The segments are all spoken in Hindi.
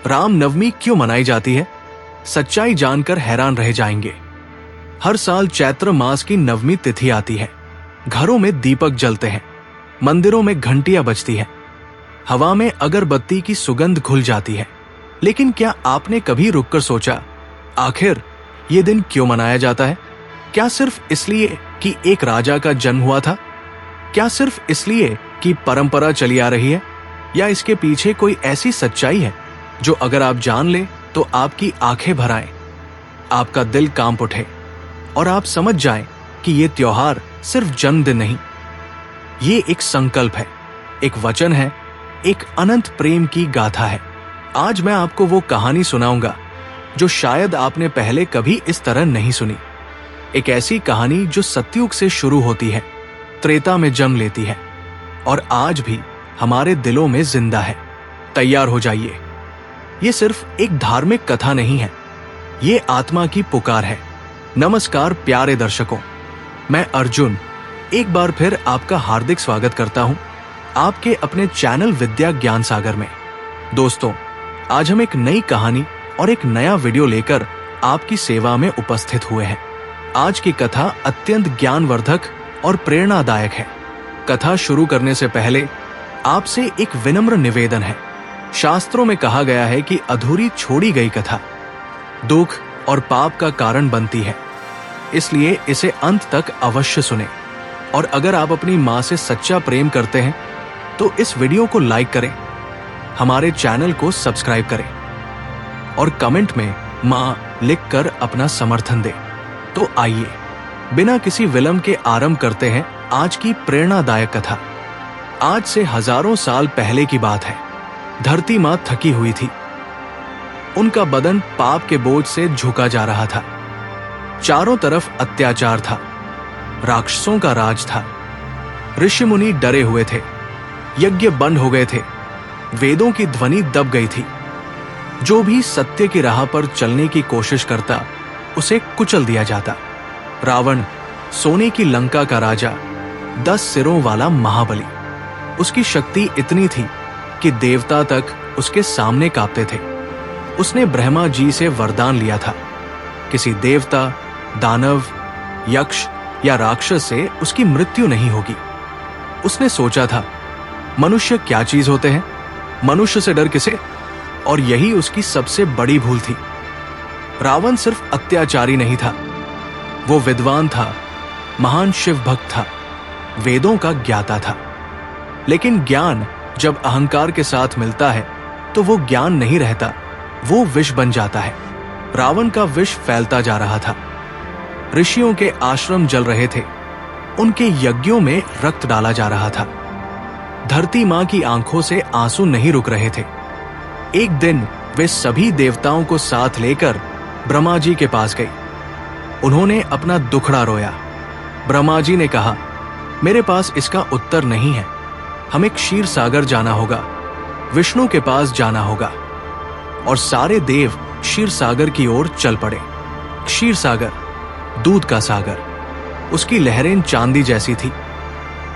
रामनवमी क्यों मनाई जाती है? सच्चाई जानकर हैरान रह जाएंगे। हर साल चैत्र मास की नवमी तिथि आती है। घरों में दीपक जलते हैं, मंदिरों में घंटियां बजती हैं, हवा में अगरबत्ती की सुगंध घुल जाती है। लेकिन क्या आपने कभी रुककर सोचा, आखिर ये दिन क्यों मनाया जाता है? क्या सिर्फ इसलिए कि एक राजा का जन्म हुआ था? क्या सिर्फ इसलिए कि परंपरा चली आ रही है? या इसके पीछे कोई ऐसी सच्चाई है जो अगर आप जान ले तो आपकी आंखें भर आए, आपका दिल कांप उठे और आप समझ जाएं कि ये त्योहार सिर्फ जन्मदिन नहीं, ये एक संकल्प है, एक वचन है, एक अनंत प्रेम की गाथा है। आज मैं आपको वो कहानी सुनाऊंगा जो शायद आपने पहले कभी इस तरह नहीं सुनी। एक ऐसी कहानी जो सतयुग से शुरू होती है, त्रेता में जन्म लेती है और आज भी हमारे दिलों में जिंदा है। तैयार हो जाइए, ये सिर्फ एक धार्मिक कथा नहीं है, ये आत्मा की पुकार है। नमस्कार प्यारे दर्शकों, मैं अर्जुन एक बार फिर आपका हार्दिक स्वागत करता हूं आपके अपने चैनल विद्या ज्ञान सागर में। दोस्तों, आज हम एक नई कहानी और एक नया वीडियो लेकर आपकी सेवा में उपस्थित हुए हैं। आज की कथा अत्यंत ज्ञानवर्धक और प्रेरणादायक है। कथा शुरू करने से पहले आपसे एक विनम्र निवेदन है। शास्त्रों में कहा गया है कि अधूरी छोड़ी गई कथा दुख और पाप का कारण बनती है, इसलिए इसे अंत तक अवश्य सुने। और अगर आप अपनी माँ से सच्चा प्रेम करते हैं तो इस वीडियो को लाइक करें, हमारे चैनल को सब्सक्राइब करें और कमेंट में माँ लिखकर अपना समर्थन दें। तो आइए बिना किसी विलंब के आरंभ करते हैं आज की प्रेरणादायक कथा। आज से हजारों साल पहले की बात है। धरती माँ थकी हुई थी, उनका बदन पाप के बोझ से झुका जा रहा था। चारों तरफ अत्याचार था, राक्षसों का राज था, ऋषि मुनि डरे हुए थे, यज्ञ बंद हो गए थे, वेदों की ध्वनि दब गई थी। जो भी सत्य की राह पर चलने की कोशिश करता उसे कुचल दिया जाता। रावण, सोने की लंका का राजा, 10 सिरों वाला महाबली, उसकी शक्ति इतनी थी कि देवता तक उसके सामने कांपते थे। उसने ब्रह्मा जी से वरदान लिया था, किसी देवता, दानव, यक्ष या राक्षस से उसकी मृत्यु नहीं होगी। उसने सोचा था, मनुष्य क्या चीज होते हैं, मनुष्य से डर किसे? और यही उसकी सबसे बड़ी भूल थी। रावण सिर्फ अत्याचारी नहीं था, वो विद्वान था, महान शिव भक्त था, वेदों का ज्ञाता था। लेकिन ज्ञान जब अहंकार के साथ मिलता है तो वो ज्ञान नहीं रहता, वो विष बन जाता है। रावण का विष फैलता जा रहा था। ऋषियों के आश्रम जल रहे थे, उनके यज्ञों में रक्त डाला जा रहा था। धरती माँ की आंखों से आंसू नहीं रुक रहे थे। एक दिन वे सभी देवताओं को साथ लेकर ब्रह्मा जी के पास गई। उन्होंने अपना दुखड़ा रोया। ब्रह्मा जी ने कहा, मेरे पास इसका उत्तर नहीं है, हमें क्षीर सागर जाना होगा, विष्णु के पास जाना होगा। और सारे देव क्षीर सागर की ओर चल पड़े। क्षीर सागर, दूध का सागर, उसकी लहरें चांदी जैसी थी,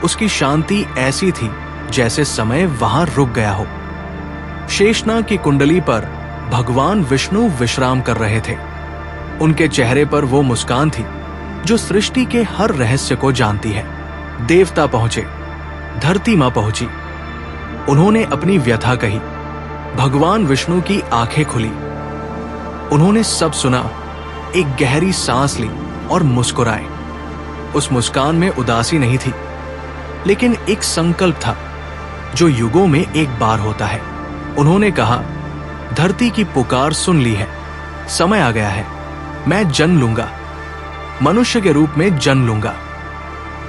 उसकी शांति ऐसी थी जैसे समय वहां रुक गया हो। शेषनाग की कुंडली पर भगवान विष्णु विश्राम कर रहे थे। उनके चेहरे पर वो मुस्कान थी जो सृष्टि के हर रहस्य को जानती है। देवता पहुंचे, धरती मां पहुंची, उन्होंने अपनी व्यथा कही। भगवान विष्णु की आंखें खुली, उन्होंने सब सुना, एक गहरी सांस ली और मुस्कुराए। उस मुस्कान में उदासी नहीं थी, लेकिन एक संकल्प था जो युगों में एक बार होता है। उन्होंने कहा, धरती की पुकार सुन ली है, समय आ गया है, मैं जन्म लूंगा, मनुष्य के रूप में जन्म लूंगा।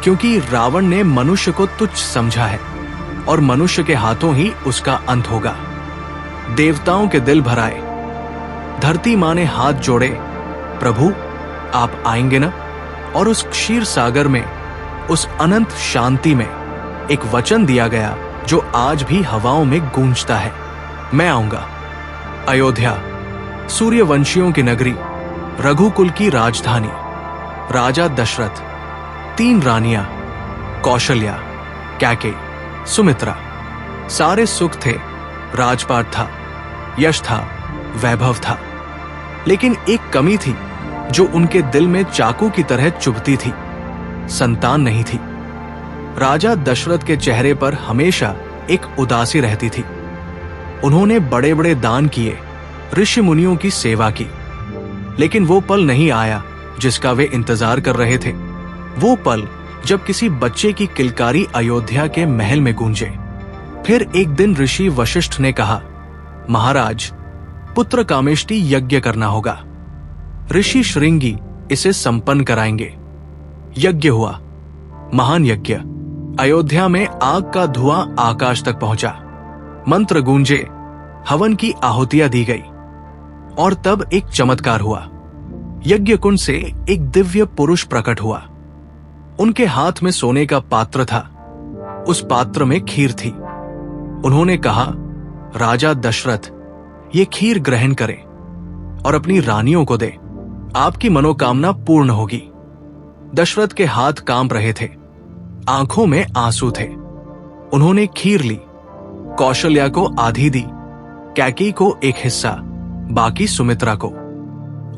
क्योंकि रावण ने मनुष्य को तुच्छ समझा है और मनुष्य के हाथों ही उसका अंत होगा। देवताओं के दिल भर आए। धरती मां ने हाथ जोड़े, प्रभु आप आएंगे ना? और उस क्षीर सागर में, उस अनंत शांति में एक वचन दिया गया जो आज भी हवाओं में गूंजता है, मैं आऊंगा। अयोध्या, सूर्यवंशियों की नगरी, रघुकुल की राजधानी, राजा दशरथ, 3 रानियां, कौशल्या, कैकेयी, सुमित्रा, सारे सुख थे, राजपाट था, यश था, वैभव था, लेकिन एक कमी थी जो उनके दिल में चाकू की तरह चुभती थी। संतान नहीं थी। राजा दशरथ के चेहरे पर हमेशा एक उदासी रहती थी। उन्होंने बड़े बड़े दान किए, ऋषि मुनियों की सेवा की, लेकिन वो पल नहीं आया जिसका वे इंतजार कर रहे थे। वो पल जब किसी बच्चे की किलकारी अयोध्या के महल में गूंजे। फिर एक दिन ऋषि वशिष्ठ ने कहा, महाराज, पुत्र कामेष्टि यज्ञ करना होगा। ऋषि श्रृंगी इसे संपन्न कराएंगे। यज्ञ हुआ, महान यज्ञ। अयोध्या में आग का धुआं आकाश तक पहुंचा, मंत्र गूंजे, हवन की आहुतियां दी गई। और तब एक चमत्कार हुआ। यज्ञ कुंड से एक दिव्य पुरुष प्रकट हुआ। उनके हाथ में सोने का पात्र था। उस पात्र में खीर थी। उन्होंने कहा, राजा दशरथ, ये खीर ग्रहण करें और अपनी रानियों को दे। आपकी मनोकामना पूर्ण होगी। दशरथ के हाथ कांप रहे थे, आंखों में आंसू थे। उन्होंने खीर ली, कौशल्या को आधी दी, कैकेयी को एक हिस्सा, बाकी सुमित्रा को।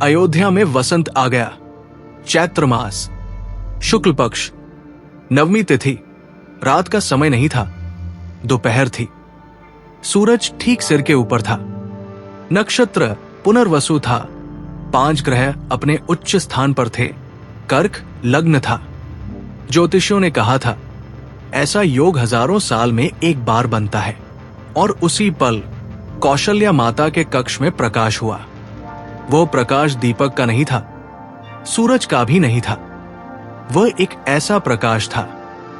अयोध्या में वसंत आ गया। चैत्र मास, शुक्ल पक्ष, नवमी तिथि। रात का समय नहीं था, दोपहर थी। सूरज ठीक सिर के ऊपर था। नक्षत्र पुनर्वसु था। 5 ग्रह अपने उच्च स्थान पर थे। कर्क लग्न था। ज्योतिषियों ने कहा था, ऐसा योग हजारों साल में एक बार बनता है। और उसी पल कौशल्या माता के कक्ष में प्रकाश हुआ। वो प्रकाश दीपक का नहीं था, सूरज का भी नहीं था। वह एक ऐसा प्रकाश था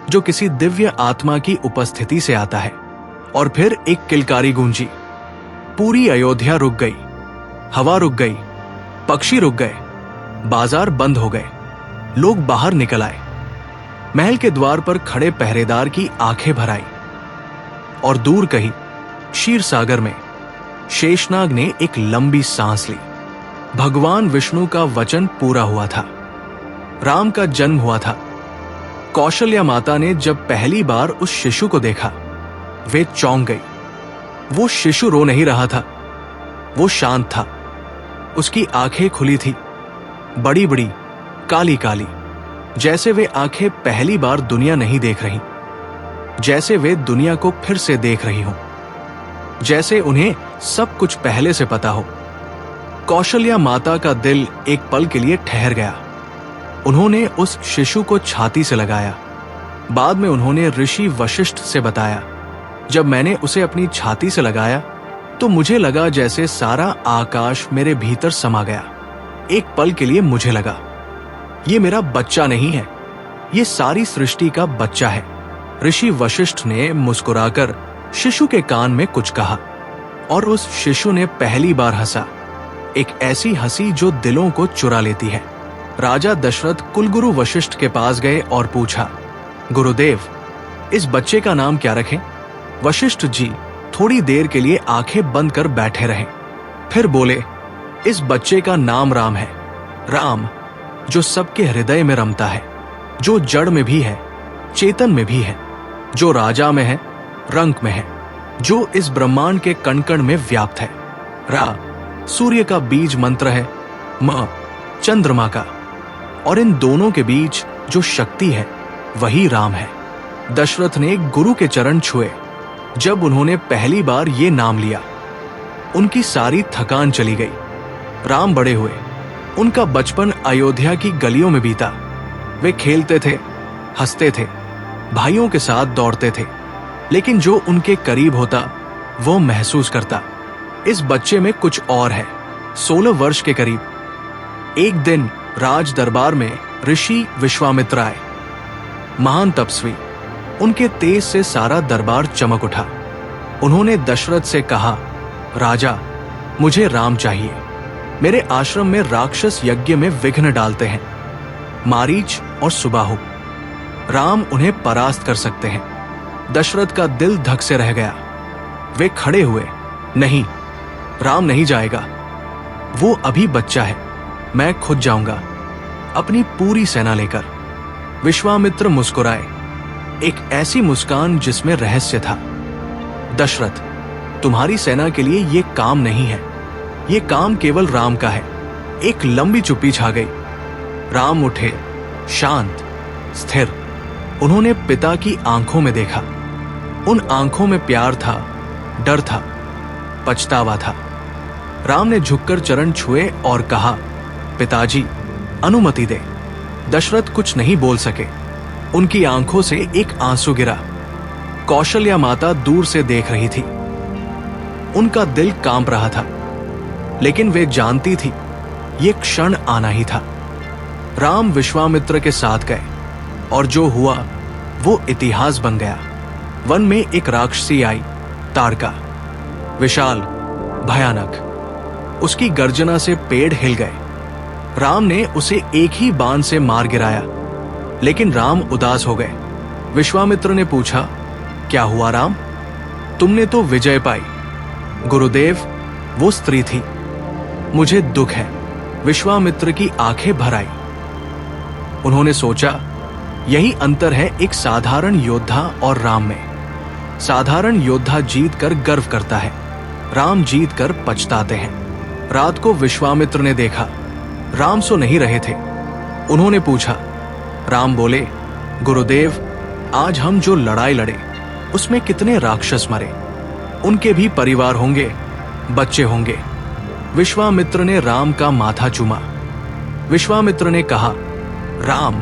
जो किसी दिव्य आत्मा की उपस्थिति से आता है। और फिर एक किलकारी गूंजी। पूरी अयोध्या रुक गई, हवा रुक गई, पक्षी रुक गए, बाजार बंद हो गए, लोग बाहर निकल आए। महल के द्वार पर खड़े पहरेदार की आंखें भर आई। और दूर कहीं क्षीर सागर में शेषनाग ने एक लंबी सांस ली। भगवान विष्णु का वचन पूरा हुआ था। राम का जन्म हुआ था। कौशल्या माता ने जब पहली बार उस शिशु को देखा, वे चौंक गई। वो शिशु रो नहीं रहा था, वो शांत था। उसकी आंखें खुली थी, बड़ी बड़ी, काली काली, जैसे वे आंखें पहली बार दुनिया नहीं देख रही, जैसे वे दुनिया को फिर से देख रही हों, जैसे उन्हें सब कुछ पहले से पता हो। कौशल्या माता का दिल एक पल के लिए ठहर गया। उन्होंने उस शिशु को छाती से लगाया। बाद में उन्होंने ऋषि वशिष्ठ से बताया, जब मैंने उसे अपनी छाती से लगाया तो मुझे लगा जैसे सारा आकाश मेरे भीतर समा गया। एक पल के लिए मुझे लगा, ये मेरा बच्चा नहीं है, ये सारी सृष्टि का बच्चा है। ऋषि वशिष्ठ ने मुस्कुराकर शिशु के कान में कुछ कहा और उस शिशु ने पहली बार हंसा, एक ऐसी हंसी जो दिलों को चुरा लेती है। राजा दशरथ कुलगुरु वशिष्ठ के पास गए और पूछा, गुरुदेव, इस बच्चे का नाम क्या रखें? वशिष्ठ जी थोड़ी देर के लिए आंखें बंद कर बैठे रहे, फिर बोले, इस बच्चे का नाम राम है। राम जो सबके हृदय में रमता है, जो जड़ में भी है, चेतन में भी है, जो राजा में है, रंक में है, जो इस ब्रह्मांड के कण कण में व्याप्त है। रा सूर्य का बीज मंत्र है, म चंद्रमा का, और इन दोनों के बीच जो शक्ति है वही राम है। दशरथ ने गुरु के चरण छुए। जब उन्होंने पहली बार ये नाम लिया, उनकी सारी थकान चली गई। राम बड़े हुए। उनका बचपन अयोध्या की गलियों में बीता। वे खेलते थे, हंसते थे, भाइयों के साथ दौड़ते थे, लेकिन जो उनके करीब होता वो महसूस करता, इस बच्चे में कुछ और है। 16 वर्ष के करीब एक दिन राज दरबार में ऋषि विश्वामित्र आए, महान तपस्वी। उनके तेज से सारा दरबार चमक उठा। उन्होंने दशरथ से कहा, राजा, मुझे राम चाहिए। मेरे आश्रम में राक्षस यज्ञ में विघ्न डालते हैं, मारीच और सुबाहु। राम उन्हें परास्त कर सकते हैं। दशरथ का दिल धक से रह गया। वे खड़े हुए, नहीं, राम नहीं जाएगा, वो अभी बच्चा है, मैं खुद जाऊंगा, अपनी पूरी सेना लेकर। विश्वामित्र मुस्कुराए, एक ऐसी मुस्कान जिसमें रहस्य था। दशरथ, तुम्हारी सेना के लिए ये काम नहीं है, ये काम केवल राम का है। एक लंबी चुप्पी छा गई। राम उठे, शांत, स्थिर। उन्होंने पिता की आंखों में देखा। उन आंखों में प्यार था, डर था, पछतावा था। राम ने झुककर चरण छुए और कहा, पिताजी, अनुमति दे। दशरथ कुछ नहीं बोल सके। उनकी आंखों से एक आंसू गिरा। कौशल्या माता दूर से देख रही थी। उनका दिल कांप रहा था, लेकिन वे जानती थी ये क्षण आना ही था। राम विश्वामित्र के साथ गए और जो हुआ वो इतिहास बन गया। वन में एक राक्षसी आई, ताड़का, विशाल, भयानक। उसकी गर्जना से पेड़ हिल गए। राम ने उसे एक ही बाण से मार गिराया, लेकिन राम उदास हो गए। विश्वामित्र ने पूछा, क्या हुआ राम? तुमने तो विजय पाई। गुरुदेव, वो स्त्री थी, मुझे दुख है। विश्वामित्र की आंखें भर आई। उन्होंने सोचा, यही अंतर है एक साधारण योद्धा और राम में। साधारण योद्धा जीत कर गर्व करता है, राम जीत कर पछताते हैं। रात को विश्वामित्र ने देखा, राम सो नहीं रहे थे। उन्होंने पूछा। राम बोले, गुरुदेव, आज हम जो लड़ाई लड़े उसमें कितने राक्षस मरे? उनके भी परिवार होंगे, बच्चे होंगे। विश्वामित्र ने राम का माथा चूमा। विश्वामित्र ने कहा, राम,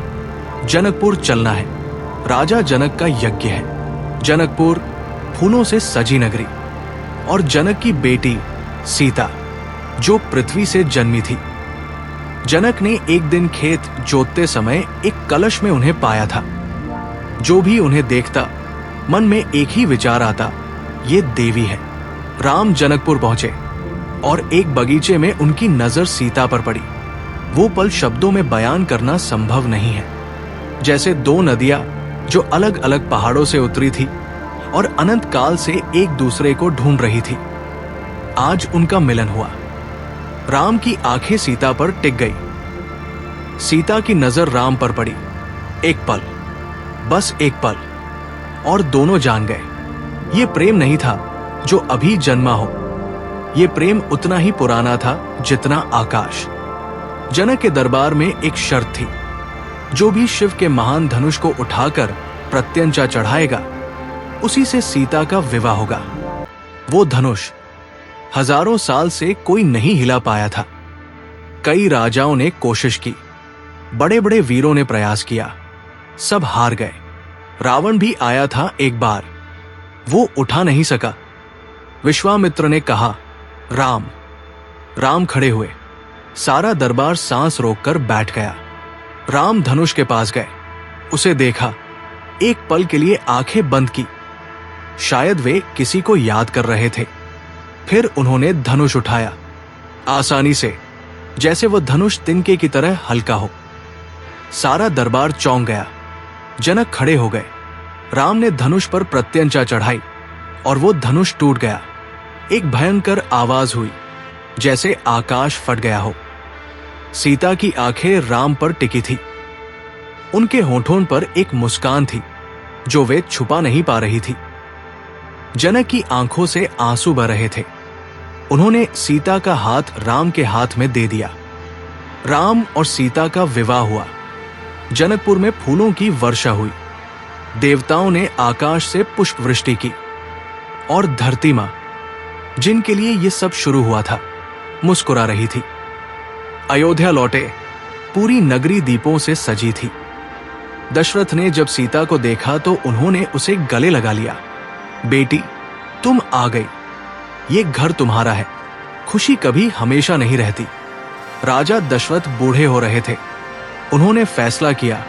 जनकपुर चलना है। राजा जनक का यज्ञ है। जनकपुर फूलों से सजी नगरी, और जनक की बेटी सीता जो पृथ्वी से जन्मी थी। जनक ने एक दिन खेत जोतते समय एक कलश में उन्हें पाया था। जो भी उन्हें देखता मन में एक ही विचार आता, ये देवी है। राम जनकपुर पहुंचे और एक बगीचे में उनकी नजर सीता पर पड़ी। वो पल शब्दों में बयान करना संभव नहीं है। जैसे दो नदियां जो अलग अलग पहाड़ों से उतरी थी और अनंत काल से एक दूसरे को ढूंढ रही थी, आज उनका मिलन हुआ। राम की आंखें सीता पर टिक गई। सीता की नजर राम पर पड़ी। एक पल, बस एक पल, और दोनों जान गए। ये प्रेम नहीं था जो अभी जन्मा हो। ये प्रेम उतना ही पुराना था जितना आकाश। जनक के दरबार में एक शर्त थी, जो भी शिव के महान धनुष को उठाकर प्रत्यंचा चढ़ाएगा, उसी से सीता का विवाह होगा। वो धनुष हजारों साल से कोई नहीं हिला पाया था। कई राजाओं ने कोशिश की, बड़े बड़े वीरों ने प्रयास किया, सब हार गए। रावण भी आया था एक बार, वो उठा नहीं सका। विश्वामित्र ने कहा, राम। राम खड़े हुए। सारा दरबार सांस रोककर बैठ गया। राम धनुष के पास गए, उसे देखा, एक पल के लिए आंखें बंद की। शायद वे किसी को याद कर रहे थे। फिर उन्होंने धनुष उठाया, आसानी से, जैसे वह धनुष तिनके की तरह हल्का हो। सारा दरबार चौंक गया। जनक खड़े हो गए। राम ने धनुष पर प्रत्यंचा चढ़ाई और वो धनुष टूट गया। एक भयंकर आवाज हुई, जैसे आकाश फट गया हो। सीता की आंखें राम पर टिकी थी। उनके होठों पर एक मुस्कान थी जो वे छुपा नहीं पा रही थी। जनक की आंखों से आंसू बह रहे थे। उन्होंने सीता का हाथ राम के हाथ में दे दिया। राम और सीता का विवाह हुआ। जनकपुर में फूलों की वर्षा हुई। देवताओं ने आकाश से पुष्प वृष्टि की, और धरती मां, जिनके लिए ये सब शुरू हुआ था, मुस्कुरा रही थी। अयोध्या लौटे, पूरी नगरी दीपों से सजी थी। दशरथ ने जब सीता को देखा तो उन्होंने उसे गले लगा लिया। बेटी, तुम आ गई, ये घर तुम्हारा है। खुशी कभी हमेशा नहीं रहती। राजा दशरथ बूढ़े हो रहे थे। उन्होंने फैसला किया,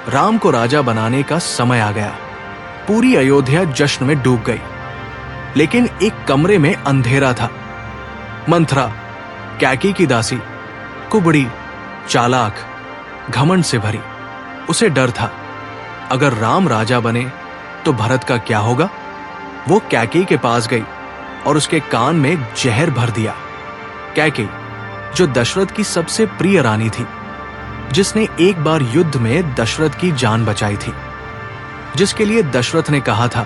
राम को राजा बनाने का समय आ गया। पूरी अयोध्या जश्न में डूब गई। लेकिन एक कमरे में अंधेरा था। मंथरा, कैकी की दासी, कुबड़ी, चालाक, घमंड से भरी। उसे डर था, अगर राम राजा बने तो भरत का क्या होगा। वो कैकेयी के पास गई और उसके कान में जहर भर दिया। कैकेयी, जो दशरथ की सबसे प्रिय रानी थी, जिसने एक बार युद्ध में दशरथ की जान बचाई थी, जिसके लिए दशरथ ने कहा था,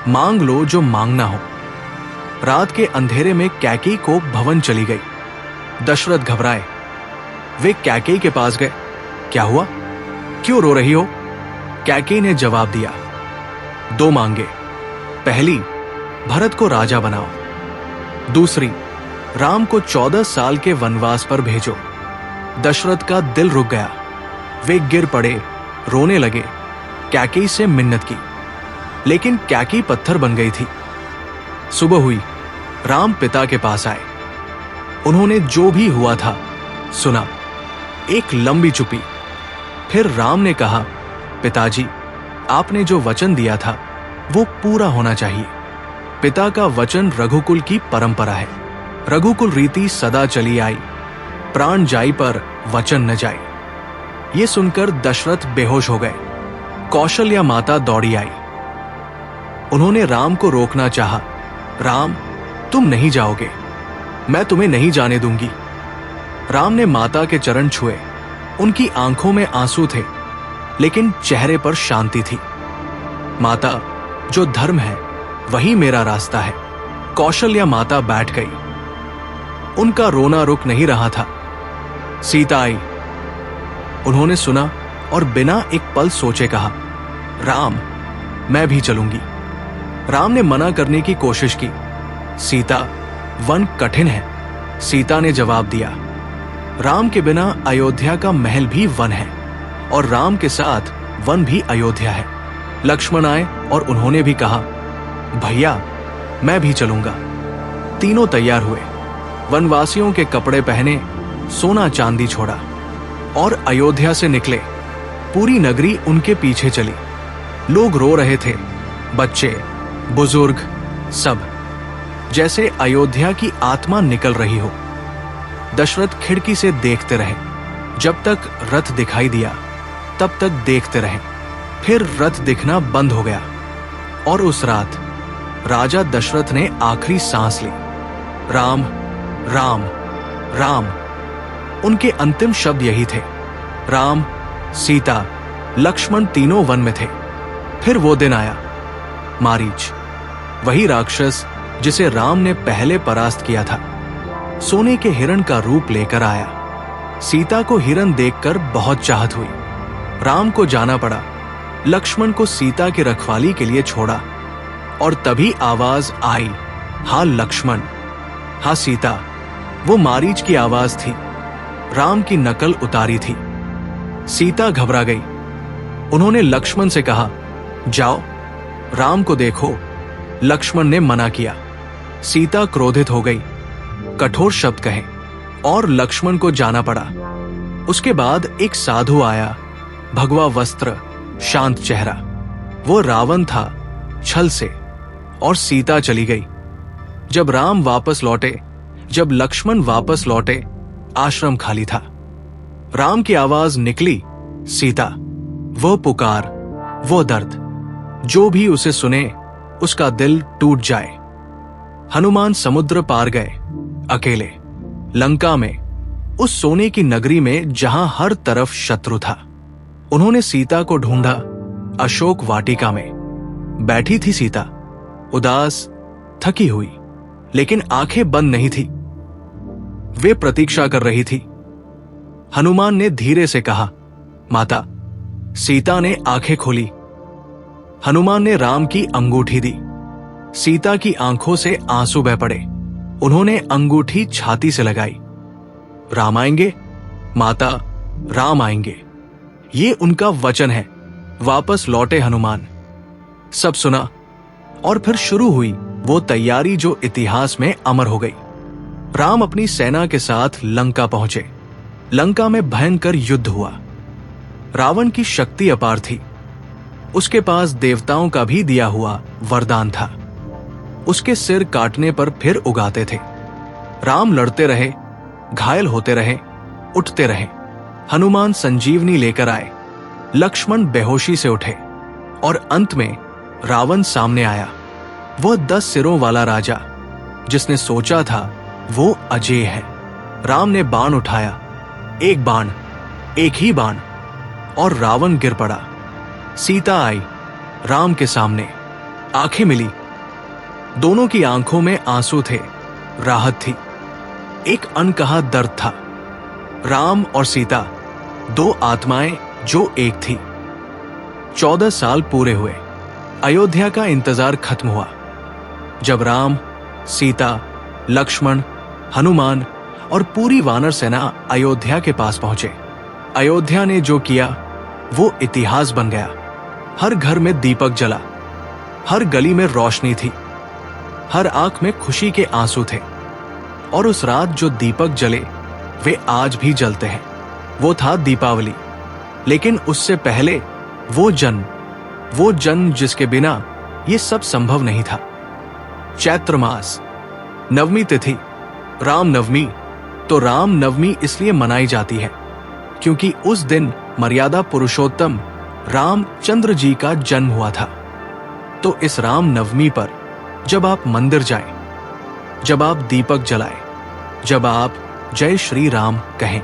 मांग लो जो मांगना हो। रात के अंधेरे में कैकेयी को भवन चली गई। दशरथ घबराए। वे कैकेयी के पास गए। क्या हुआ? क्यों रो रही हो? कैकेयी ने जवाब दिया, 2 मांगे। पहली, भरत को राजा बनाओ। दूसरी, राम को 14 साल के वनवास पर भेजो। दशरथ का दिल रुक गया। वे गिर पड़े, रोने लगे, कैकेयी से मिन्नत की, लेकिन कैकेयी पत्थर बन गई थी। सुबह हुई। राम पिता के पास आए। उन्होंने जो भी हुआ था सुना। एक लंबी चुप्पी। फिर राम ने कहा, पिताजी, आपने जो वचन दिया था वो पूरा होना चाहिए। पिता का वचन रघुकुल की परंपरा है। रघुकुल रीति सदा चली आई, प्राण जाई पर वचन न जाई। ये सुनकर दशरथ बेहोश हो गए। कौशल्या माता दौड़ी आई। उन्होंने राम को रोकना चाहा। राम, तुम नहीं जाओगे, मैं तुम्हें नहीं जाने दूंगी। राम ने माता के चरण छुए। उनकी आंखों में आंसू थे, लेकिन चेहरे पर शांति थी। माता, जो धर्म है वही मेरा रास्ता है। कौशल्या माता बैठ गई। उनका रोना रुक नहीं रहा था। सीता आई। उन्होंने सुना और बिना एक पल सोचे कहा, राम, मैं भी चलूंगी। राम ने मना करने की कोशिश की। सीता, वन कठिन है। सीता ने जवाब दिया, राम के बिना अयोध्या का महल भी वन है और राम के साथ वन भी अयोध्या है। लक्ष्मण आए और उन्होंने भी कहा, भैया, मैं भी चलूंगा। तीनों तैयार हुए। वनवासियों के कपड़े पहने, सोना चांदी छोड़ा और अयोध्या से निकले। पूरी नगरी उनके पीछे चली। लोग रो रहे थे, बच्चे, बुजुर्ग, सब, जैसे अयोध्या की आत्मा निकल रही हो। दशरथ खिड़की से देखते रहे। जब तक रथ दिखाई दिया तब तक देखते रहे। फिर रथ दिखना बंद हो गया और उस रात राजा दशरथ ने आखिरी सांस ली। राम, राम, राम, उनके अंतिम शब्द यही थे। राम, सीता, लक्ष्मण तीनों वन में थे। फिर वो दिन आया। मारीच, वही राक्षस जिसे राम ने पहले परास्त किया था, सोने के हिरण का रूप लेकर आया। सीता को हिरण देखकर बहुत चाहत हुई। राम को जाना पड़ा। लक्ष्मण को सीता की रखवाली के लिए छोड़ा और तभी आवाज आई, हाँ लक्ष्मण, हाँ सीता। वो मारीच की आवाज थी। राम की नकल उतारी थी। सीता घबरा गई। उन्होंने लक्ष्मण से कहा, जाओ, राम को देखो। लक्ष्मण ने मना किया। सीता क्रोधित हो गई, कठोर शब्द कहे और लक्ष्मण को जाना पड़ा। उसके बाद एक साधु आया, भगवा वस्त्र, शांत चेहरा। वो रावण था, छल से, और सीता चली गई। जब राम वापस लौटे, जब लक्ष्मण वापस लौटे, आश्रम खाली था। राम की आवाज निकली, सीता। वो पुकार, वो दर्द, जो भी उसे सुने उसका दिल टूट जाए। हनुमान समुद्र पार गए, अकेले, लंका में, उस सोने की नगरी में जहां हर तरफ शत्रु था। उन्होंने सीता को ढूंढा। अशोक वाटिका में बैठी थी सीता, उदास, थकी हुई, लेकिन आंखें बंद नहीं थी। वे प्रतीक्षा कर रही थी। हनुमान ने धीरे से कहा, माता। सीता ने आंखें खोली। हनुमान ने राम की अंगूठी दी। सीता की आंखों से आंसू बह पड़े। उन्होंने अंगूठी छाती से लगाई। राम आएंगे माता, राम आएंगे, ये उनका वचन है। वापस लौटे हनुमान। सब सुना और फिर शुरू हुई वो तैयारी जो इतिहास में अमर हो गई। राम अपनी सेना के साथ लंका पहुंचे। लंका में भयंकर युद्ध हुआ। रावण की शक्ति अपार थी। उसके पास देवताओं का भी दिया हुआ वरदान था। उसके सिर काटने पर फिर उगाते थे। राम लड़ते रहे, घायल होते रहे, उठते रहे। हनुमान संजीवनी लेकर आए। लक्ष्मण बेहोशी से उठे और अंत में रावण सामने आया। वह 10 सिरों वाला राजा, जिसने सोचा था वो अजेय है। राम ने बाण उठाया, एक बाण, एक ही बाण, और रावण गिर पड़ा। सीता आई राम के सामने, आंखें मिली। दोनों की आंखों में आंसू थे, राहत थी, एक अनकहा दर्द था। राम और सीता, दो आत्माएं जो एक थी। 14 साल पूरे हुए, अयोध्या का इंतजार खत्म हुआ। जब राम, सीता, लक्ष्मण, हनुमान और पूरी वानर सेना अयोध्या के पास पहुंचे, अयोध्या ने जो किया वो इतिहास बन गया। हर घर में दीपक जला, हर गली में रोशनी थी, हर आंख में खुशी के आंसू थे। और उस रात जो दीपक जले वे आज भी जलते हैं। वो था दीपावली। लेकिन उससे पहले वो जन्म जिसके बिना ये सब संभव नहीं था। चैत्र मास, नवमी तिथि, राम नवमी। तो राम नवमी इसलिए मनाई जाती है क्योंकि उस दिन मर्यादा पुरुषोत्तम रामचंद्र जी का जन्म हुआ था। तो इस राम नवमी पर जब आप मंदिर जाएं, जब आप दीपक जलाएं, जब आप जय श्री राम कहें,